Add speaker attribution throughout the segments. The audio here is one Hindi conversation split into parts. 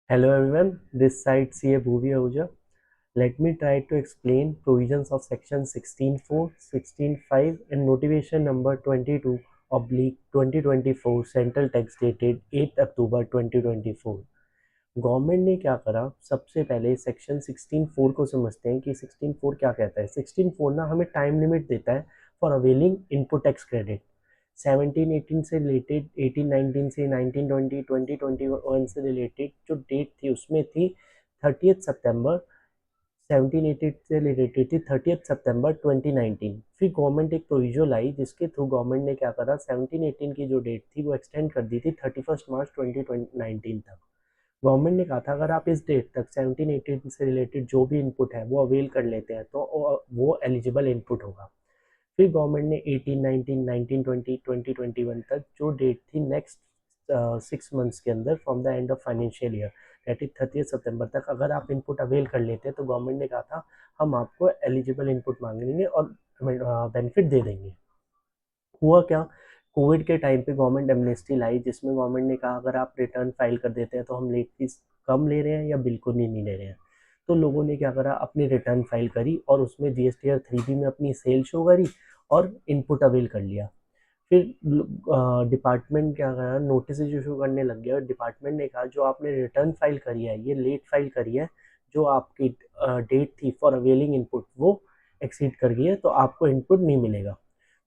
Speaker 1: Hello everyone, this side CA Bhuvi Ahuja. Let me try to explain provisions of section 16.4, 16.5 and notification number 22 oblique 2024 central text dated 8 October 2024. Government ने क्या करा, सबसे पहले सेक्शन 16.4 को समझते हैं कि 16.4 क्या कहता है। 16.4 ना हमें टाइम लिमिट देता है for availing input tax credit. 17-18 से रिलेटेड, 18-19 से 19-20, 20-21 से रिलेटेड जो डेट थी उसमें थी 30 सितंबर। 17-18 से रिलेटेड थी 30 सितंबर 2019। फिर गवर्नमेंट एक प्रोविजन लाई जिसके थ्रू गवर्नमेंट ने क्या करा, 17-18 की जो डेट थी वो एक्सटेंड कर दी थी 31 मार्च 2019 तक। गवर्नमेंट ने कहा था अगर आप इस डेट तक 17-18 से रिलेटेड जो भी इनपुट है वो अवेल कर लेते हैं तो वो एलिजिबल इनपुट होगा। फिर गवर्नमेंट ने 18-19, 19-20, 20-21 तक जो डेट थी नेक्स्ट 6 मंथ्स के अंदर from the end of financial year that is 30 सितंबर तक अगर आप इनपुट अवेल कर लेते हैं तो गवर्नमेंट ने कहा था हम आपको एलिजिबल इनपुट मांगेंगे और बेनिफिट दे देंगे। हुआ क्या, कोविड के टाइम पे गवर्नमेंट एमनेस्टी लाई जिसमें गवर्नमेंट ने कहा अगर आप रिटर्न फाइल कर देते हैं तो हम लेट फीस कम ले रहे हैं या बिल्कुल ही नहीं ले रहे हैं। तो लोगों ने क्या करा, अपनी रिटर्न फाइल करी और उसमें जीएसटीआर 3B में अपनी सेल शो करी और इनपुट अवेल कर लिया। फिर डिपार्टमेंट क्या करा, नोटिस इशू करने लग गया। डिपार्टमेंट ने कहा जो आपने रिटर्न फाइल करी है ये लेट फाइल करी है, जो आपकी डेट थी फॉर अवेलिंग इनपुट वो एक्सीड कर गई है तो आपको इनपुट नहीं मिलेगा।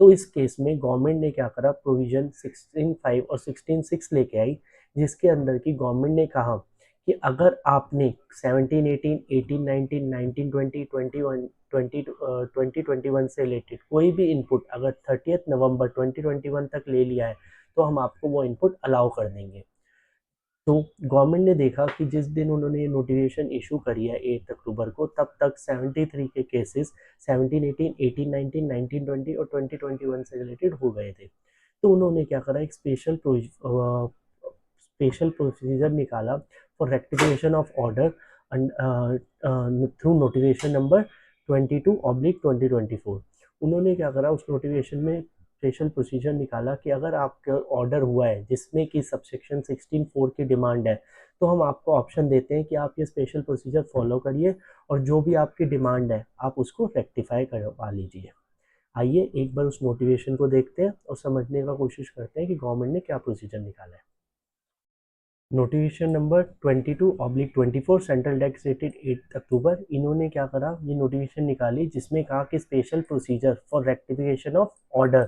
Speaker 1: तो इस केस में गवर्नमेंट ने क्या करा, प्रोविजन 16.5 और 16.6 लेके आई जिसके अंदर की गवर्नमेंट ने कहा कि अगर आपने 17-18, 18-19, 19-20, 21, 2021 से रिलेटेड कोई भी इनपुट अगर 30 नवंबर 2021 तक ले लिया है तो हम आपको वो इनपुट अलाउ कर देंगे। तो गवर्नमेंट ने देखा कि जिस दिन उन्होंने ये नोटिफिकेशन इशू करी है 8 अक्टूबर को, तब तक 73 के केसेस 17-18, 18-19, 19-20 और 20-21 से रिलेटेड हो गए थे। तो उन्होंने क्या करा, एक स्पेशल प्रोसीजर निकाला for rectification of order through notification number 22/2024। उन्होंने क्या करा, उस नोटिफिकेशन में स्पेशल प्रोसीजर निकाला कि अगर आपका ऑर्डर हुआ है जिसमें कि सबसेक्शन 16.4 की डिमांड है तो हम आपको ऑप्शन देते हैं कि आप ये स्पेशल प्रोसीजर फॉलो करिए और जो भी आपकी डिमांड है आप उसको रेक्टिफाई करवा लीजिए। आइए एक बार उस नोटिफिकेशन को देखते हैं और समझने का कोशिश करते हैं कि गवर्नमेंट ने क्या प्रोसीजर निकाला है। Notification number 22/24 central tax dated 8 October. इन्होंने क्या करा, ये नोटिफिकेशन निकाली जिसमें कहा कि special procedure for rectification of order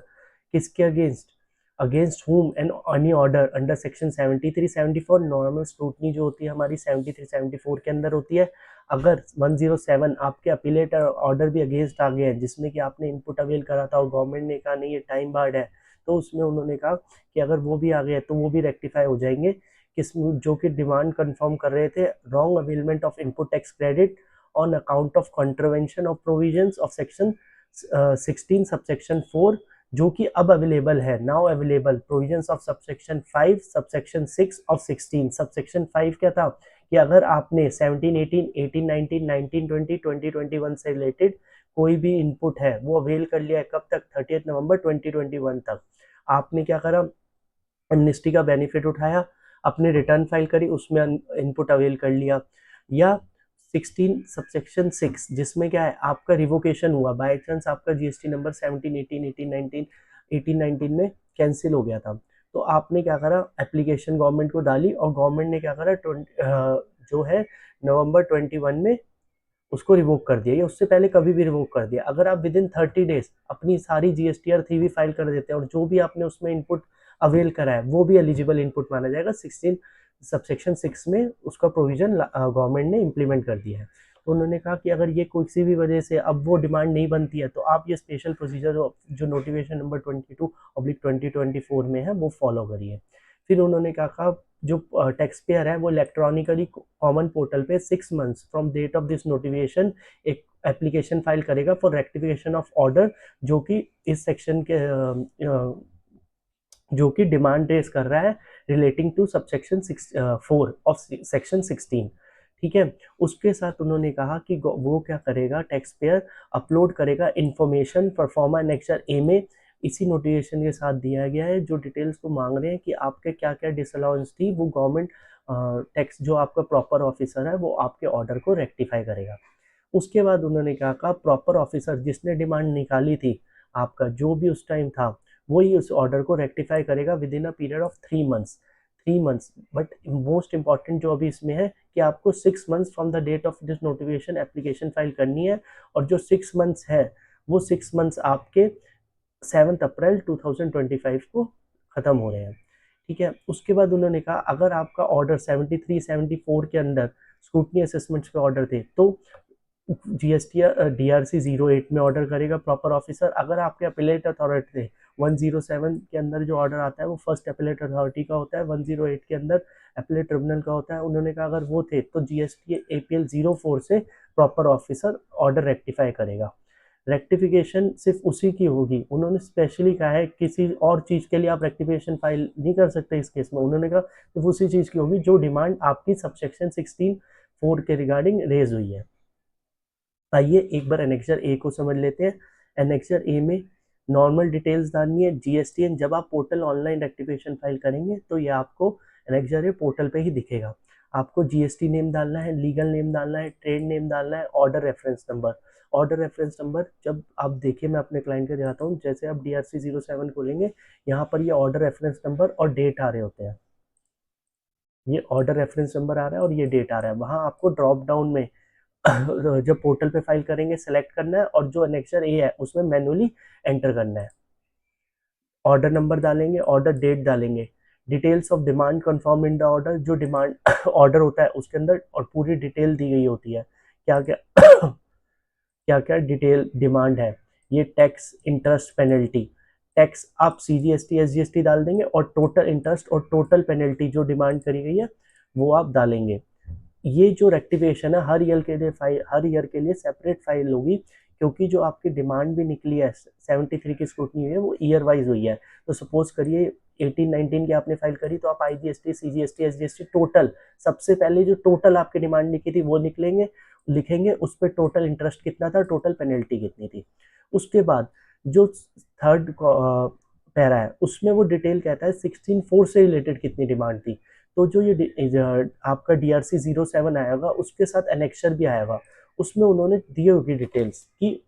Speaker 1: किसके against whom and any order under section 73-74 normal scrutiny जो होती है हमारी 73-74 के अंदर होती है। अगर 107 आपके अपीलेट ऑर्डर भी अगेंस्ट आ गए हैं जिसमें कि आपने इनपुट अवेल करा था और गवर्नमेंट ने कहा नहीं ये टाइम बार्ड है, तो उसमें उन्होंने कहा कि अगर वो भी आ गए तो वो भी रेक्टिफाई हो जाएंगे। किस जो कि डिमांड कंफर्म कर रहे थे, wrong availment of input tax credit on account of contravention of provisions of section 16 subsection 4 जो कि अब अवेलेबल है, now available provisions of subsection 5 subsection 6 of 16। Subsection 5 क्या था कि अगर आपने 17-18, 18-19, 19-20, 20-21 से रिलेटेड कोई भी इनपुट है वो अवेल कर लिया है, कब तक, 30 नवंबर 2021 तक। आपने क्या करा, एमनेस्टी का बेनिफिट उठाया, अपने रिटर्न फाइल करी, उसमें इनपुट अवेल कर लिया। या 16 सबसेक्शन 6 जिसमें क्या है, आपका रिवोकेशन हुआ, बाय चांस आपका जीएसटी नंबर 17-18, 18-19, 18-19 में कैंसिल हो गया था, तो आपने क्या करा, एप्लीकेशन गवर्नमेंट को डाली और गवर्नमेंट ने क्या करा, जो है नवंबर 21 में उसको रिवोक कर दिया या उससे पहले कभी भी रिवोक कर दिया। अगर आप विद इन 30 डेज अपनी सारी जीएसटीआर 3 भी फाइल कर देते हैं और जो भी आपने उसमें इनपुट अवेल करा है वो भी एलिजिबल इनपुट माना जाएगा। 16 सबसेक्शन 6 में उसका प्रोविजन गवर्नमेंट ने इम्प्लीमेंट कर दिया है। तो उन्होंने कहा कि अगर ये किसी भी वजह से अब वो डिमांड नहीं बनती है तो आप ये स्पेशल प्रोसीजर जो नोटिफिकेशन नंबर 22/2024 में है वो फॉलो करिए। फिर उन्होंने कहा जो टैक्स पेयर है वो इलेक्ट्रॉनिकली कॉमन पोर्टल पे 6 months from date of this notification एक एप्लीकेशन फाइल करेगा फॉर रेक्टिफिकेशन ऑफ ऑर्डर जो कि इस सेक्शन के जो कि डिमांड रेस कर रहा है relating to subsection 4 of section 16। ठीक है, उसके साथ उन्होंने कहा कि वो क्या करेगा, टैक्स पेयर अपलोड करेगा इंफॉर्मेशन परफॉर्मा नेक्चर ए में, इसी नोटिफिकेशन के साथ दिया गया है जो डिटेल्स को मांग रहे हैं कि आपके क्या क्या डिसअलाउंस थी वो गवर्नमेंट टैक्स जो आपका प्रॉपर ऑफिसर है वो आपके ऑर्डर को रेक्टिफाई करेगा। उसके बाद उन्होंने क्या कहा, प्रॉपर ऑफिसर जिसने डिमांड निकाली थी, आपका जो भी उस टाइम था, वही उस ऑर्डर को रेक्टिफाई करेगा within a period of 3 months. 3 months, but most important जो अभी इसमें है कि आपको 6 months from the date of this notification application file करनी है, और जो 6 मंथ्स है वो 6 मंथ्स आपके 7 अप्रैल 2025 को ख़त्म हो रहे हैं। ठीक है, उसके बाद उन्होंने कहा अगर आपका ऑर्डर 73 74 के अंदर स्क्रूटनी असेसमेंट्स के ऑर्डर थे तो जीएसटी DRC 08 में ऑर्डर करेगा प्रॉपर ऑफिसर। अगर आपके अपीलेट अथॉरिटी थे 107 के अंदर जो ऑर्डर आता है वो फर्स्ट अपीलेट अथॉरिटी का होता है, 108 के अंदर अपीलेट ट्रिब्यूनल का होता है। उन्होंने कहा अगर वो थे तो GST APL 04 से प्रॉपर ऑफिसर ऑर्डर रेक्टिफाई करेगा। रेक्टिफिकेशन सिर्फ उसी की होगी, उन्होंने स्पेशली कहा है किसी और चीज़ के लिए आप रेक्टिफिकेशन फाइल नहीं कर सकते इस केस में। उन्होंने कहा सिर्फ उसी चीज़ की होगी जो डिमांड आपकी सबसेक्शन 16(4) के रिगार्डिंग रेज हुई है। आइए एक बार एनेक्सर ए को समझ लेते हैं। एनेक्सर ए में नॉर्मल डिटेल्स डालनी है GSTN। जब आप पोर्टल ऑनलाइन रेक्टिफिकेशन फाइल करेंगे तो ये आपको एनेक्सर ए पोर्टल पे ही दिखेगा। आपको GST नेम डालना है, लीगल नेम डालना है, ट्रेड नेम डालना है, order reference number. Order reference number जब आप देखिए, मैं अपने क्लाइंट को दिखाता हूँ, जैसे आप DRC 07 खोलेंगे, यहाँ पर ये ऑर्डर रेफरेंस नंबर और डेट आ रहे होते हैं। ये ऑर्डर रेफरेंस नंबर आ रहा है और ये डेट आ रहा है। वहाँ आपको ड्रॉप डाउन में जब पोर्टल पे फाइल करेंगे सेलेक्ट करना है, और जो एनेक्सर ए है उसमें मैनुअली एंटर करना है। ऑर्डर नंबर डालेंगे, ऑर्डर डेट डालेंगे, details of demand confirm in the order. जो डिमांड ऑर्डर होता है उसके अंदर और पूरी डिटेल दी गई होती है, क्या क्या क्या क्या डिटेल डिमांड है। ये टैक्स, इंटरेस्ट, पेनल्टी। टैक्स आप CGST SGST डाल देंगे, और टोटल इंटरेस्ट और टोटल पेनल्टी जो डिमांड करी गई है वो आप डालेंगे। ये जो रेक्टिफिकेशन है हर ईयर के लिए सेपरेट फाइल होगी, क्योंकि जो आपकी डिमांड भी निकली है 73 की स्क्रूटनी हुई है वो ईयर वाइज हुई है। तो सपोज करिए 18-19 की आपने फाइल करी, तो आप IGST CGST SGST टोटल, सबसे पहले जो टोटल आपकी डिमांड निकली थी वो लिखेंगे, उस पर टोटल इंटरेस्ट कितना था, टोटल पेनल्टी कितनी थी। उसके बाद जो थर्ड पैरा है उसमें वो डिटेल कहता है 16(4) से रिलेटेड कितनी डिमांड थी। तो जो ये आपका DRC 07 आएगा उसके साथ एनेक्सर भी आएगा, उसमें उन्होंने दी होगी डिटेल्स कि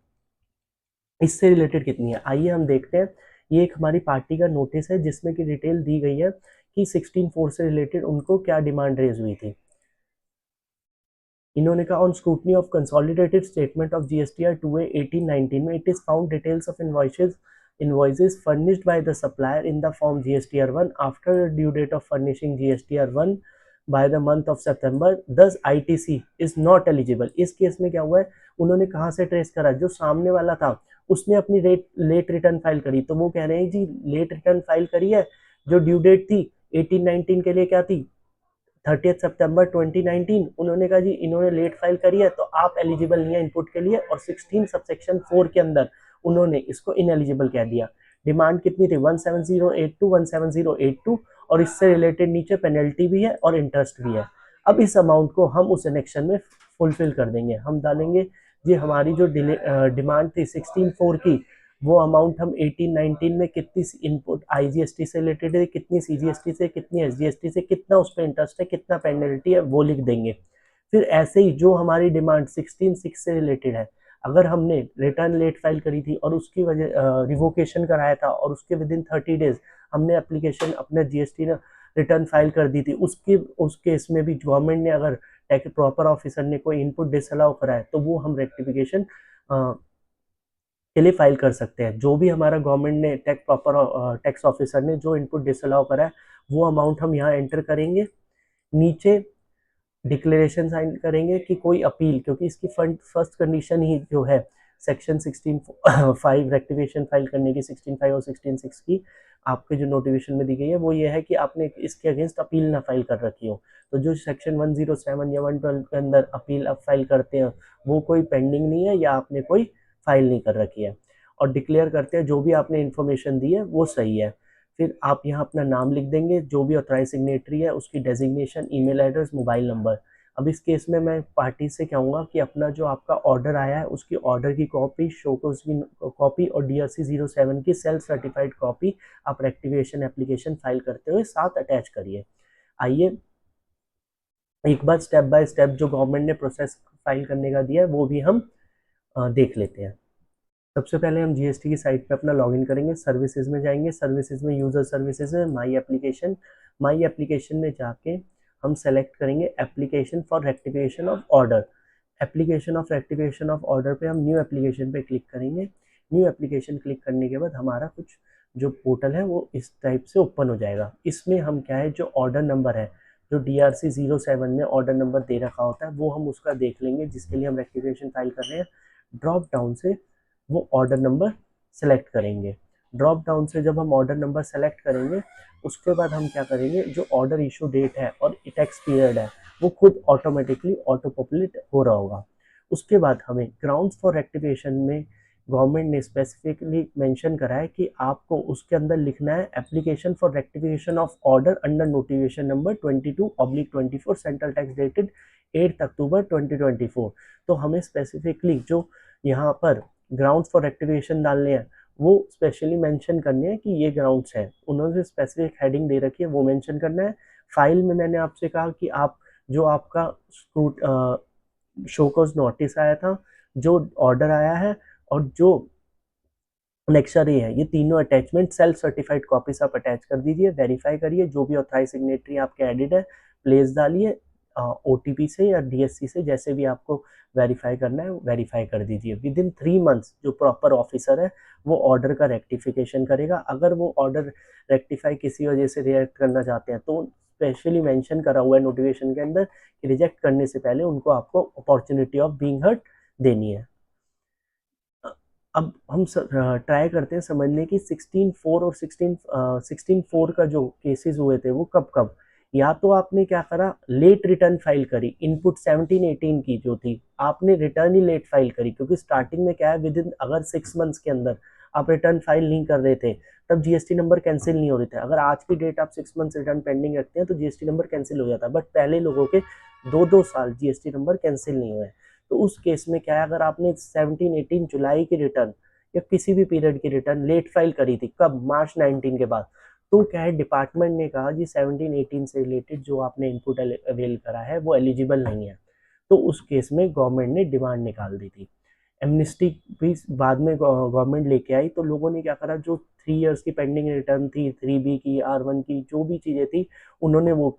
Speaker 1: इससे रिलेटेड कितनी है। आइए हम देखते हैं। ये एक हमारी पार्टी का नोटिस है जिसमें कि डिटेल दी गई है कि 16(4) से रिलेटेड उनको क्या डिमांड रेज हुई थी। इन्होंने कहा on scrutiny of consolidated statement of GSTR 2A 18-19 में it is found details of invoices furnished by the supplier in the form GSTR 1 after the due date of furnishing GSTR 1 by the month of September, thus ITC is not eligible। इस केस में क्या हुआ है, उन्होंने कहाँ से ट्रेस करा, जो सामने वाला था उसने अपनी लेट रिटर्न फाइल करी, तो वो कह रहे हैं जी लेट रिटर्न फाइल करी है, जो ड्यू डेट थी 18-19 के लिए क्या थी, 30 सितंबर 2019। उन्होंने कहा जी इन्होंने लेट फाइल करी है तो आप एलिजिबल नहीं है इनपुट के लिए, और 16 सबसेक्शन 4 के अंदर उन्होंने इसको इनएलिजिबल कह दिया। डिमांड कितनी थी, 17082 और इससे रिलेटेड नीचे पेनल्टी भी है और इंटरेस्ट भी है। अब इस अमाउंट को हम उस एनेक्शन में फुलफिल कर देंगे। हम डालेंगे जी हमारी जो डिमांड थी 16(4) की, वो अमाउंट हम 18-19 में कितनी इनपुट IGST से रिलेटेड है, कितनी CGST से, कितनी SGST से, कितना उस पर इंटरेस्ट है, कितना पेनल्टी है, वो लिख देंगे। फिर ऐसे ही जो हमारी डिमांड 16(6) से रिलेटेड है, अगर हमने रिटर्न लेट फाइल करी थी और उसकी वजह रिवोकेशन कराया था और उसके विद इन 30 डेज हमने एप्लीकेशन अपने GST रिटर्न फाइल कर दी थी, उस केस में भी गवर्नमेंट ने अगर प्रॉपर ऑफिसर ने कोई इनपुट डिसअलाउ करा है तो वो हम रेक्टिफिकेशन के लिए फाइल कर सकते हैं। जो भी हमारा गवर्नमेंट ने टैक्स ऑफिसर ने जो इनपुट डिसअलाउ करा है वो अमाउंट हम यहाँ एंटर करेंगे। नीचे डिक्लेरेशन साइन करेंगे कि कोई अपील, क्योंकि इसकी फर्स्ट कंडीशन ही जो है सेक्शन 16(5) रेक्टिफिकेशन फाइल करने की 16(5) और 16(6) की आपके जो नोटिफिकेशन में दी गई है वो ये है कि आपने इसके अगेंस्ट अपील ना फाइल कर रखी हो। तो जो सेक्शन 107 या 112 के अंदर अपील आप फाइल करते हैं वो कोई पेंडिंग नहीं है या आपने कोई फाइल नहीं कर रखी है, और डिक्लेयर करते हैं जो भी आपने इन्फॉर्मेशन दी है वो सही है। फिर आप यहाँ अपना नाम लिख देंगे, जो भी ऑथराइज सिग्नेटरी है उसकी designation, email address, mobile number. अब इस केस में मैं पार्टी से कहूँगा कि अपना जो आपका ऑर्डर आया है उसकी ऑर्डर की कॉपी, शोकोज की कॉपी और DRC 07 की सेल्फ सर्टिफाइड कॉपी आप रेक्टिफिकेशन एप्लीकेशन फाइल करते हुए साथ अटैच करिए। आइए एक बार स्टेप बाय स्टेप जो गवर्नमेंट ने प्रोसेस फाइल करने का दिया है वो भी हम देख लेते हैं। सबसे पहले हम जीएसटी की साइट पे अपना लॉगिन करेंगे, सर्विसेज में जाएंगे, सर्विसेज में यूजर सर्विसेज में माई एप्लीकेशन में जाके हम सेलेक्ट करेंगे application for rectification of order. Application of rectification of order पे हम न्यू एप्लीकेशन पे क्लिक करेंगे। न्यू एप्लीकेशन क्लिक करने के बाद हमारा कुछ जो पोर्टल है वो इस टाइप से ओपन हो जाएगा। इसमें हम क्या है, जो ऑर्डर नंबर है, जो DRC 07 में ऑर्डर नंबर दे रखा होता है वो हम उसका देख लेंगे जिसके लिए हम रेक्टिफिकेशन फाइल कर रहे हैं। ड्रॉप डाउन से वो ऑर्डर नंबर सेलेक्ट करेंगे। ड्रॉप डाउन से जब हम ऑर्डर नंबर सेलेक्ट करेंगे उसके बाद हम क्या करेंगे, जो ऑर्डर इशू डेट है और टैक्स पीरियड है वो खुद ऑटोमेटिकली ऑटो पॉपुलेट हो रहा होगा। उसके बाद हमें ग्राउंड्स फॉर रेक्टिफिकेशन में गवर्नमेंट ने स्पेसिफिकली मेंशन करा है कि आपको उसके अंदर लिखना है application for rectification of order under notification number 22/24 central tax dated 8 अक्टूबर 2024। तो हमें स्पेसिफिकली जो यहाँ पर ग्राउंड्स फॉर रेक्टिफिकेशन डालने हैं वो स्पेशली मेंशन करने हैं कि ये ग्राउंड्स है, उन्होंने स्पेसिफिक हेडिंग दे रखी है वो मेंशन करना है। फाइल में मैंने आपसे कहा कि आप जो आपका शो कॉज नोटिस आया था, जो ऑर्डर आया है और जो नेक्स्टरी है, ये तीनों अटैचमेंट सेल्फ सर्टिफाइड कॉपीज आप अटैच कर दीजिए, वेरीफाई करिए, जो भी ऑथराइज सिग्नेटरी आपके एडिड है प्लेस डालिए, OTP से या DSC से जैसे भी आपको वेरीफाई करना है वेरीफाई कर दीजिए। विद इन 3 मंथ्स जो प्रॉपर ऑफिसर है वो ऑर्डर का रेक्टिफिकेशन करेगा। अगर वो ऑर्डर रेक्टिफाई किसी वजह से रिजेक्ट करना चाहते हैं तो स्पेशली मेंशन करा हुआ है नोटिफिकेशन के अंदर कि रिजेक्ट करने से पहले उनको आपको अपॉर्चुनिटी ऑफ बीइंग हर्ट देनी है। अब हम ट्राई करते हैं समझने की 16/4 और 16/4 का जो केसेस हुए थे वो कब कब। या तो आपने क्या करा, लेट रिटर्न फाइल करी, इनपुट 17-18 की जो थी आपने रिटर्न ही लेट फाइल करी, क्योंकि स्टार्टिंग में क्या है, विद इन अगर 6 मंथ्स के अंदर आप रिटर्न फाइल नहीं कर रहे थे तब GST नंबर कैंसिल नहीं हो रहे थे। अगर आज की डेट आप 6 मंथ्स रिटर्न पेंडिंग रखते हैं तो GST नंबर कैंसिल हो जाता है, बट पहले लोगों के 2-2 साल GST नंबर कैंसिल नहीं हुए। तो उस केस में क्या है, अगर आपने 17-18 जुलाई की रिटर्न या किसी भी पीरियड की रिटर्न लेट फाइल करी थी, कब, मार्च 19 के बाद, तो क्या है, डिपार्टमेंट ने कहा जी 17-18 से रिलेटेड जो आपने इनपुट अवेल करा है वो एलिजिबल नहीं है। तो उस केस में गवर्नमेंट ने डिमांड निकाल दी थी। एमनिस्टी भी बाद में गवर्नमेंट लेके आई, तो लोगों ने क्या करा, जो 3 इयर्स की पेंडिंग रिटर्न थी, 3B की, R1 की, जो भी चीज़ें थी उन्होंने वो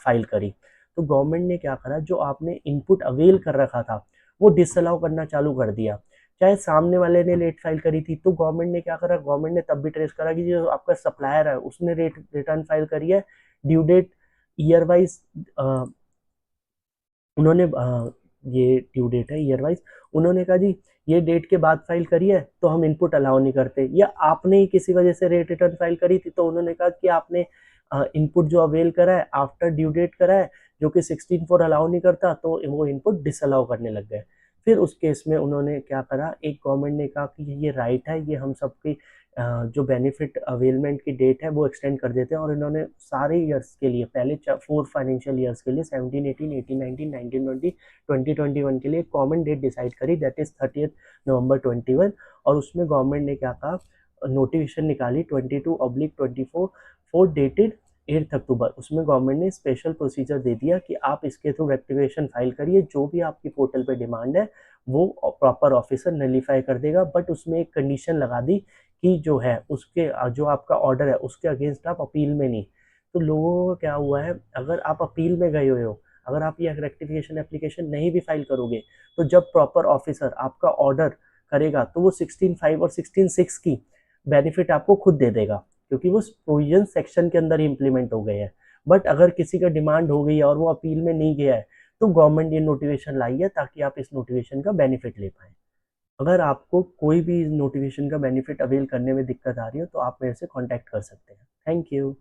Speaker 1: फाइल करी। तो गवर्नमेंट ने क्या करा, जो आपने इनपुट अवेल कर रखा था वो डिसअलाउ करना चालू कर दिया। चाहे सामने वाले ने लेट फाइल करी थी तो गवर्नमेंट ने क्या करा, गवर्नमेंट ने तब भी ट्रेस करा कि जो आपका सप्लायर है उसने रिटर्न फाइल करी है ड्यू डेट ईयर वाइज, उन्होंने ये ड्यू डेट है ईयर वाइज, उन्होंने कहा जी ये डेट के बाद फाइल करी है तो हम इनपुट अलाउ नहीं करते, या आपने ही किसी वजह से रेट रिटर्न फाइल करी थी तो उन्होंने कहा कि आपने इनपुट जो अवेल करा है आफ्टर ड्यू डेट करा है जो कि 16/4 अलाउ नहीं करता, तो वो इनपुट डिसअलाउ करने लग गए। फिर उस केस में उन्होंने क्या करा, एक गवर्नमेंट ने कहा कि ये राइट है, ये हम सबकी जो बेनिफिट अवेलमेंट की डेट है वो एक्सटेंड कर देते हैं, और इन्होंने सारे ईयर्स के लिए, पहले 4 फाइनेंशियल ईयर्स के लिए 17-18, 18-19, 19-20, 20-21 के लिए कॉमन डेट डिसाइड करी, दैट इज 30 नवंबर 21। और उसमें गवर्नमेंट ने क्या कहा, नोटिफिकेशन निकाली 22/24 फॉर डेटेड 8 अक्टूबर। उसमें गवर्नमेंट ने स्पेशल प्रोसीजर दे दिया कि आप इसके थ्रू रेक्टिफिकेशन फाइल करिए, जो भी आपकी पोर्टल पे डिमांड है वो प्रॉपर ऑफिसर नलीफाई कर देगा, बट उसमें एक कंडीशन लगा दी कि जो है उसके जो आपका ऑर्डर है उसके अगेंस्ट आप अपील में नहीं। तो लोगों को क्या हुआ है, अगर आप अपील में गए हुए हो, अगर आप ये रेक्टिफिकेशन एप्लीकेशन नहीं भी फाइल करोगे तो जब प्रॉपर ऑफिसर आपका ऑर्डर करेगा तो वो 16/5 और 16/6 की बेनिफिट आपको खुद दे देगा, क्योंकि वो प्रोविजन सेक्शन के अंदर ही इम्प्लीमेंट हो गए हैं। बट अगर किसी का डिमांड हो गई है और वो अपील में नहीं गया है तो गवर्नमेंट ये नोटिफिकेशन लाई है ताकि आप इस नोटिफिकेशन का बेनिफिट ले पाए। अगर आपको कोई भी नोटिफिकेशन का बेनिफिट अवेल करने में दिक्कत आ रही हो तो आप मेरे से कांटेक्ट कर सकते हैं। Thank you.